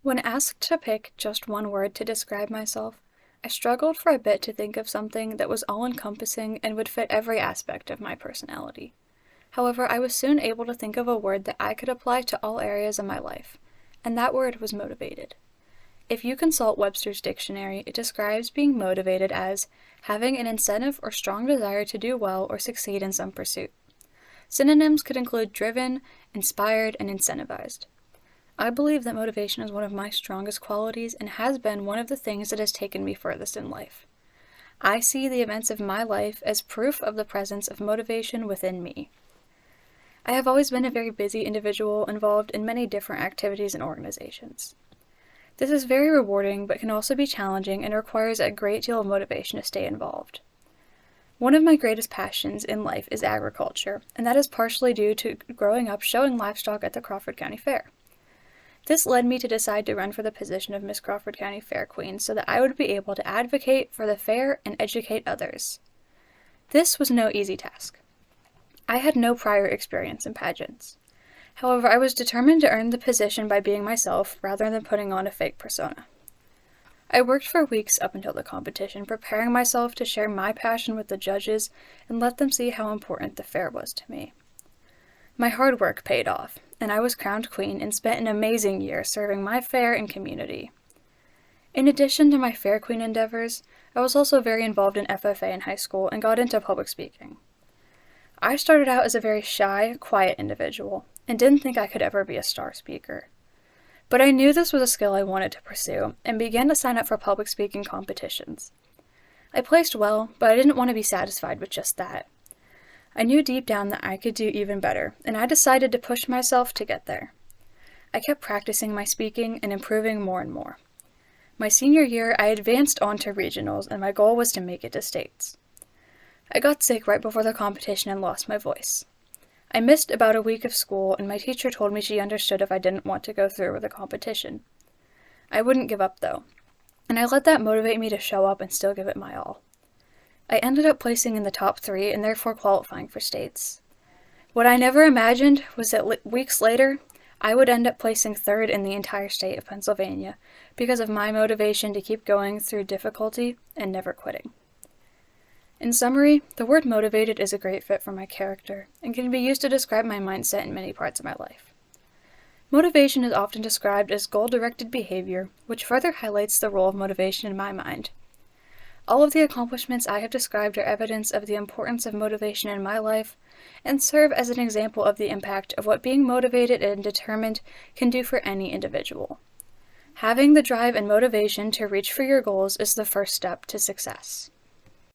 When asked to pick just one word to describe myself, I struggled for a bit to think of something that was all-encompassing and would fit every aspect of my personality. However, I was soon able to think of a word that I could apply to all areas of my life, and that word was motivated. If you consult Webster's dictionary, it describes being motivated as having an incentive or strong desire to do well or succeed in some pursuit. Synonyms could include driven, inspired, and incentivized. I believe that motivation is one of my strongest qualities and has been one of the things that has taken me furthest in life. I see the events of my life as proof of the presence of motivation within me. I have always been a very busy individual involved in many different activities and organizations. This is very rewarding, but can also be challenging and requires a great deal of motivation to stay involved. One of my greatest passions in life is agriculture, and that is partially due to growing up showing livestock at the Crawford County Fair. This led me to decide to run for the position of Miss Crawford County Fair Queen so that I would be able to advocate for the fair and educate others. This was no easy task. I had no prior experience in pageants. However, I was determined to earn the position by being myself rather than putting on a fake persona. I worked for weeks up until the competition, preparing myself to share my passion with the judges and let them see how important the fair was to me. My hard work paid off, and I was crowned queen and spent an amazing year serving my fair and community. In addition to my fair queen endeavors, I was also very involved in FFA in high school and got into public speaking. I started out as a very shy, quiet individual, and didn't think I could ever be a star speaker. But I knew this was a skill I wanted to pursue, and began to sign up for public speaking competitions. I placed well, but I didn't want to be satisfied with just that. I knew deep down that I could do even better, and I decided to push myself to get there. I kept practicing my speaking and improving more and more. My senior year, I advanced on to regionals, and my goal was to make it to states. I got sick right before the competition and lost my voice. I missed about a week of school, and my teacher told me she understood if I didn't want to go through with the competition. I wouldn't give up, though, and I let that motivate me to show up and still give it my all. I ended up placing in the top 3 and therefore qualifying for states. What I never imagined was that weeks later, I would end up placing 3rd in the entire state of Pennsylvania because of my motivation to keep going through difficulty and never quitting. In summary, the word motivated is a great fit for my character and can be used to describe my mindset in many parts of my life. Motivation is often described as goal-directed behavior, which further highlights the role of motivation in my mind. All of the accomplishments I have described are evidence of the importance of motivation in my life and serve as an example of the impact of what being motivated and determined can do for any individual. Having the drive and motivation to reach for your goals is the first step to success.